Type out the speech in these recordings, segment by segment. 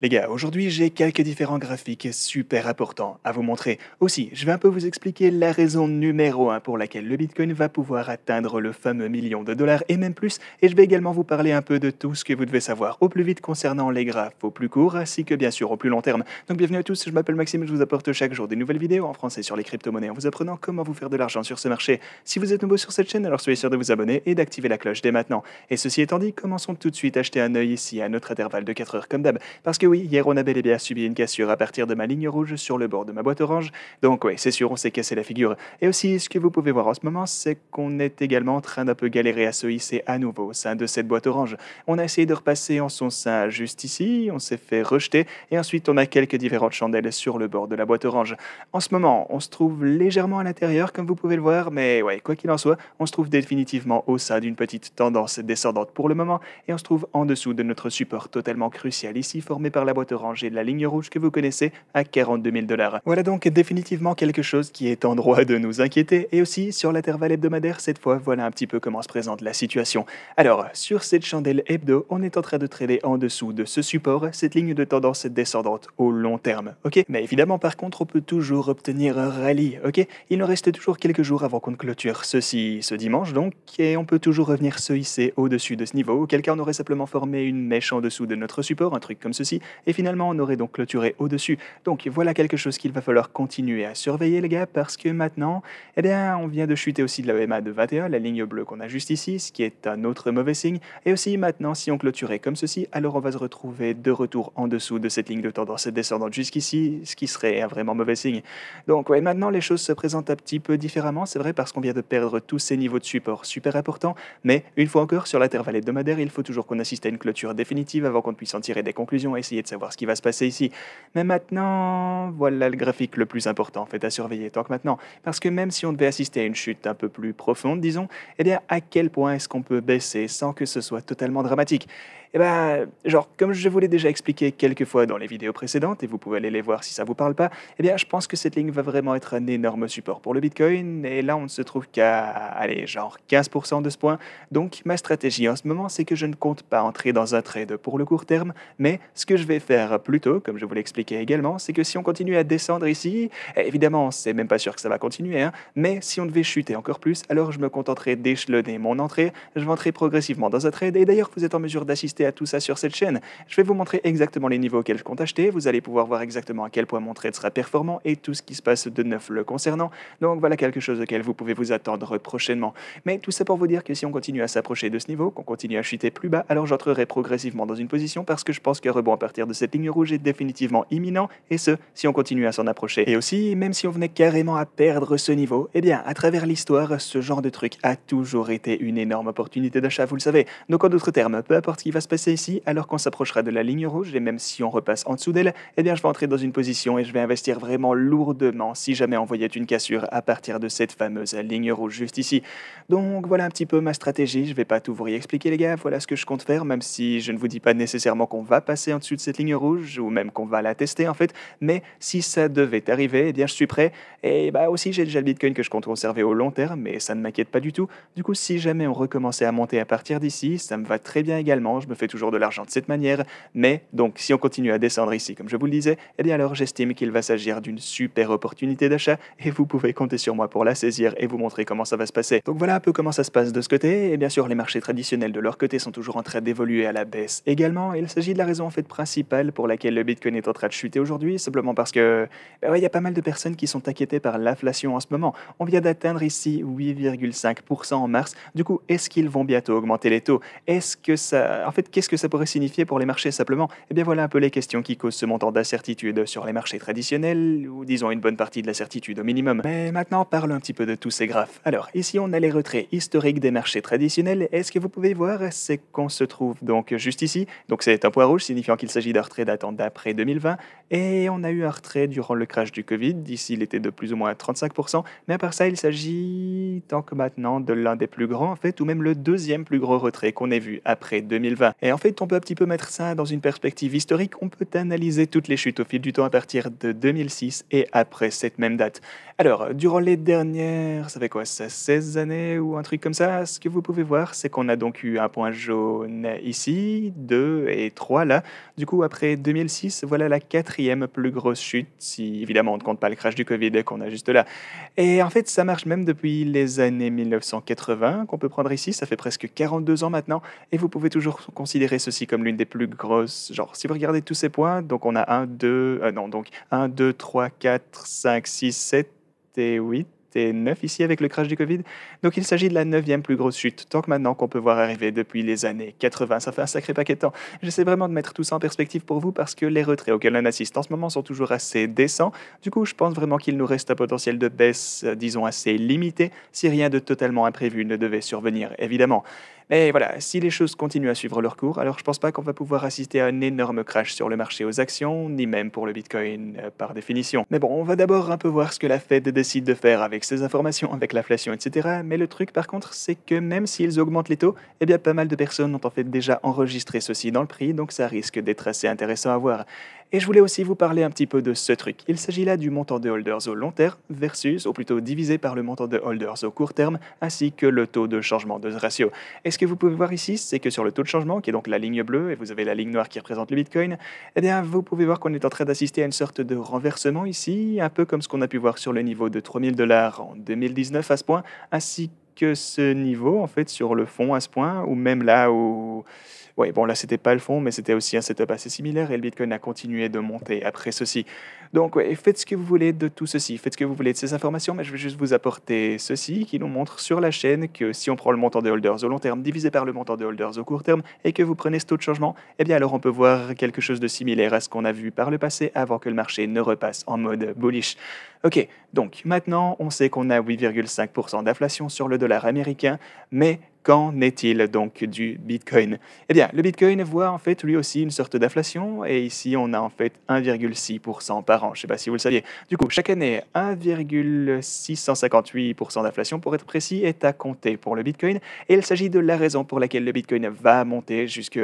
Les gars, aujourd'hui j'ai quelques différents graphiques super importants à vous montrer. Aussi, je vais un peu vous expliquer la raison numéro un pour laquelle le Bitcoin va pouvoir atteindre le fameux million de dollars et même plus. Et je vais également vous parler un peu de tout ce que vous devez savoir au plus vite concernant les graphes au plus court ainsi que bien sûr au plus long terme. Donc bienvenue à tous, je m'appelle Maxime et je vous apporte chaque jour des nouvelles vidéos en français sur les crypto-monnaies en vous apprenant comment vous faire de l'argent sur ce marché. Si vous êtes nouveau sur cette chaîne, alors soyez sûr de vous abonner et d'activer la cloche dès maintenant. Et ceci étant dit, commençons tout de suite à jeter un œil ici à notre intervalle de 4 heures comme d'hab. Parce que oui, hier on a bel et bien subi une cassure à partir de ma ligne rouge sur le bord de ma boîte orange. Donc oui, c'est sûr, on s'est cassé la figure. Et aussi, ce que vous pouvez voir en ce moment, c'est qu'on est également en train d'un peu galérer à se hisser à nouveau au sein de cette boîte orange. On a essayé de repasser en son sein juste ici, on s'est fait rejeter, et ensuite on a quelques différentes chandelles sur le bord de la boîte orange. En ce moment, on se trouve légèrement à l'intérieur, comme vous pouvez le voir, mais ouais, quoi qu'il en soit, on se trouve définitivement au sein d'une petite tendance descendante pour le moment, et on se trouve en dessous de notre support totalement crucial ici, formé par la boîte orange et la ligne rouge que vous connaissez à 42 000 dollars. Voilà donc définitivement quelque chose qui est en droit de nous inquiéter, et aussi sur l'intervalle hebdomadaire, cette fois, voilà un petit peu comment se présente la situation. Alors, sur cette chandelle hebdo, on est en train de trader en dessous de ce support, cette ligne de tendance descendante au long terme, ok? Mais évidemment, par contre, on peut toujours obtenir un rallye, ok? Il nous reste toujours quelques jours avant qu'on ne clôture ceci ce dimanche, donc, et on peut toujours revenir se hisser au-dessus de ce niveau, auquel cas on aurait simplement formé une mèche en dessous de notre support, un truc comme ceci, et finalement on aurait donc clôturé au-dessus. Donc voilà quelque chose qu'il va falloir continuer à surveiller les gars, parce que maintenant, eh bien, on vient de chuter aussi de la EMA de 21, la ligne bleue qu'on a juste ici, ce qui est un autre mauvais signe, et aussi maintenant, si on clôturait comme ceci, alors on va se retrouver de retour en dessous de cette ligne de tendance descendante jusqu'ici, ce qui serait un vraiment mauvais signe. Donc ouais, maintenant les choses se présentent un petit peu différemment, c'est vrai, parce qu'on vient de perdre tous ces niveaux de support super importants, mais une fois encore, sur l'intervalle hebdomadaire, il faut toujours qu'on assiste à une clôture définitive avant qu'on puisse en tirer des conclusions et essayer de savoir ce qui va se passer ici. Mais maintenant, voilà le graphique le plus important en fait à surveiller tant que maintenant. Parce que même si on devait assister à une chute un peu plus profonde, disons, eh bien à quel point est-ce qu'on peut baisser sans que ce soit totalement dramatique? Eh ben, genre, comme je vous l'ai déjà expliqué quelques fois dans les vidéos précédentes, et vous pouvez aller les voir si ça vous parle pas, eh bien, je pense que cette ligne va vraiment être un énorme support pour le Bitcoin, et là, on ne se trouve qu'à, allez, genre 15% de ce point. Donc, ma stratégie en ce moment, c'est que je ne compte pas entrer dans un trade pour le court terme, mais ce que je vais faire plutôt, comme je vous l'ai expliqué également, c'est que si on continue à descendre ici, évidemment, c'est même pas sûr que ça va continuer, hein, mais si on devait chuter encore plus, alors je me contenterai d'échelonner mon entrée, je vais entrer progressivement dans un trade, et d'ailleurs, vous êtes en mesure d'assister à tout ça sur cette chaîne. Je vais vous montrer exactement les niveaux auxquels je compte acheter, vous allez pouvoir voir exactement à quel point mon trade sera performant et tout ce qui se passe de neuf le concernant, donc voilà quelque chose auquel vous pouvez vous attendre prochainement. Mais tout ça pour vous dire que si on continue à s'approcher de ce niveau, qu'on continue à chuter plus bas, alors j'entrerai progressivement dans une position parce que je pense qu'un rebond à partir de cette ligne rouge est définitivement imminent, et ce, si on continue à s'en approcher. Et aussi, même si on venait carrément à perdre ce niveau, eh bien, à travers l'histoire, ce genre de truc a toujours été une énorme opportunité d'achat, vous le savez. Donc en d'autres termes, peu importe ce qui va se passer ici, alors qu'on s'approchera de la ligne rouge, et même si on repasse en dessous d'elle, eh bien je vais entrer dans une position et je vais investir vraiment lourdement si jamais on voyait une cassure à partir de cette fameuse ligne rouge juste ici. Donc voilà un petit peu ma stratégie, je vais pas tout vous réexpliquer les gars, voilà ce que je compte faire, même si je ne vous dis pas nécessairement qu'on va passer en dessous de cette ligne rouge, ou même qu'on va la tester en fait, mais si ça devait arriver, eh bien je suis prêt, et bah aussi j'ai déjà le Bitcoin que je compte conserver au long terme, mais ça ne m'inquiète pas du tout. Du coup, si jamais on recommençait à monter à partir d'ici, ça me va très bien également, je me fais toujours de l'argent de cette manière, mais donc si on continue à descendre ici, comme je vous le disais, eh bien alors j'estime qu'il va s'agir d'une super opportunité d'achat, et vous pouvez compter sur moi pour la saisir et vous montrer comment ça va se passer. Donc voilà un peu comment ça se passe de ce côté, et bien sûr les marchés traditionnels de leur côté sont toujours en train d'évoluer à la baisse également, et il s'agit de la raison en fait principale pour laquelle le Bitcoin est en train de chuter aujourd'hui, simplement parce que ben ouais, il y a pas mal de personnes qui sont inquiétées par l'inflation en ce moment. On vient d'atteindre ici 8,5% en mars. Du coup, est-ce qu'ils vont bientôt augmenter les taux? Est-ce que ça... En fait, qu'est-ce que ça pourrait signifier pour les marchés simplement? Eh bien, voilà un peu les questions qui causent ce montant d'incertitude sur les marchés traditionnels, ou disons une bonne partie de la certitude au minimum. Mais maintenant, parlons un petit peu de tous ces graphes. Alors, ici, on a les retraits historiques des marchés traditionnels. Et ce que vous pouvez voir, c'est qu'on se trouve donc juste ici. Donc, c'est un point rouge, signifiant qu'il s'agit d'un retrait datant d'après 2020. Et on a eu un retrait durant le crash du Covid. Ici, il était de plus ou moins 35%. Mais à part ça, il s'agit, tant que maintenant, de l'un des plus grands, en fait, ou même le deuxième plus gros retrait qu'on ait vu après 2020. Et en fait, on peut un petit peu mettre ça dans une perspective historique. On peut analyser toutes les chutes au fil du temps à partir de 2006 et après cette même date. Alors, durant les dernières, ça fait quoi, ça 16 années ou un truc comme ça, ce que vous pouvez voir, c'est qu'on a donc eu un point jaune ici, 2 et 3 là. Du coup, après 2006, voilà la quatrième plus grosse chute, si évidemment on ne compte pas le crash du Covid qu'on a juste là. Et en fait, ça marche même depuis les années 1980 qu'on peut prendre ici, ça fait presque 42 ans maintenant, et vous pouvez toujours considérer ceci comme l'une des plus grosses. Genre, si vous regardez tous ces points, donc on a un, 2, non, donc un, 2, 3, 4, 5, 6, 7 et 8 et 9 ici avec le crash du Covid. Donc il s'agit de la neuvième plus grosse chute, tant que maintenant qu'on peut voir arriver depuis les années 80. Ça fait un sacré paquet de temps. J'essaie vraiment de mettre tout ça en perspective pour vous parce que les retraits auxquels on assiste en ce moment sont toujours assez décents. Du coup, je pense vraiment qu'il nous reste un potentiel de baisse, disons, assez limité si rien de totalement imprévu ne devait survenir, évidemment. Mais voilà, si les choses continuent à suivre leur cours, alors je pense pas qu'on va pouvoir assister à un énorme crash sur le marché aux actions, ni même pour le Bitcoin par définition. Mais bon, on va d'abord un peu voir ce que la Fed décide de faire avec ces informations, avec l'inflation, etc. Mais le truc par contre, c'est que même s'ils augmentent les taux, eh bien pas mal de personnes ont en fait déjà enregistré ceci dans le prix, donc ça risque d'être assez intéressant à voir. Et je voulais aussi vous parler un petit peu de ce truc. Il s'agit là du montant de holders au long terme versus, ou plutôt divisé par le montant de holders au court terme, ainsi que le taux de changement de ce ratio. Et ce que vous pouvez voir ici, c'est que sur le taux de changement, qui est donc la ligne bleue, et vous avez la ligne noire qui représente le Bitcoin, eh bien vous pouvez voir qu'on est en train d'assister à une sorte de renversement ici, un peu comme ce qu'on a pu voir sur le niveau de 3000 $ en 2019 à ce point, ainsi que ce niveau en fait sur le fond à ce point, ou même là où ouais, bon, là, c'était pas le fond, mais c'était aussi un setup assez similaire et le Bitcoin a continué de monter après ceci. Donc, ouais, faites ce que vous voulez de tout ceci, faites ce que vous voulez de ces informations, mais je vais juste vous apporter ceci qui nous montre sur la chaîne que si on prend le montant de holders au long terme divisé par le montant de holders au court terme et que vous prenez ce taux de changement, eh bien alors on peut voir quelque chose de similaire à ce qu'on a vu par le passé avant que le marché ne repasse en mode bullish. Ok, donc maintenant on sait qu'on a 8,5% d'inflation sur le dollar américain, mais qu'en est-il donc du Bitcoin? Eh bien, le Bitcoin voit en fait lui aussi une sorte d'inflation et ici on a en fait 1,6% par an. Je ne sais pas si vous le saviez. Du coup, chaque année, 1,658% d'inflation pour être précis est à compter pour le Bitcoin et il s'agit de la raison pour laquelle le Bitcoin va monter jusque...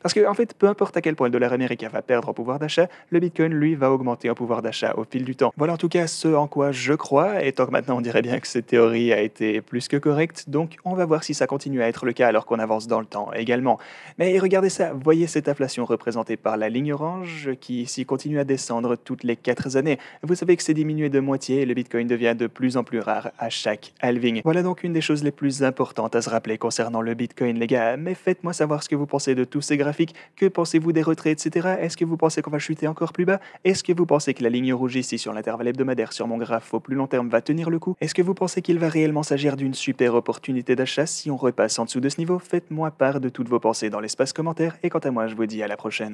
Parce que en fait, peu importe à quel point le dollar américain va perdre en pouvoir d'achat, le Bitcoin lui va augmenter en pouvoir d'achat au fil du temps. Voilà en tout cas ce en quoi je crois et tant que maintenant on dirait bien que cette théorie a été plus que correcte, donc on va voir si ça continue à être le cas alors qu'on avance dans le temps également. Mais regardez ça, voyez cette inflation représentée par la ligne orange qui ici continue à descendre toutes les 4 années. Vous savez que c'est diminué de moitié et le Bitcoin devient de plus en plus rare à chaque halving. Voilà donc une des choses les plus importantes à se rappeler concernant le Bitcoin les gars, mais faites-moi savoir ce que vous pensez de tous ces graphiques, que pensez-vous des retraits, etc. Est-ce que vous pensez qu'on va chuter encore plus bas? Est-ce que vous pensez que la ligne rouge ici sur l'intervalle hebdomadaire sur mon graphe au plus long terme va tenir le coup? Est-ce que vous pensez qu'il va réellement s'agir d'une super opportunité d'achat si on repasse en dessous de ce niveau? Faites-moi part de toutes vos pensées dans l'espace commentaire et quant à moi je vous dis à la prochaine.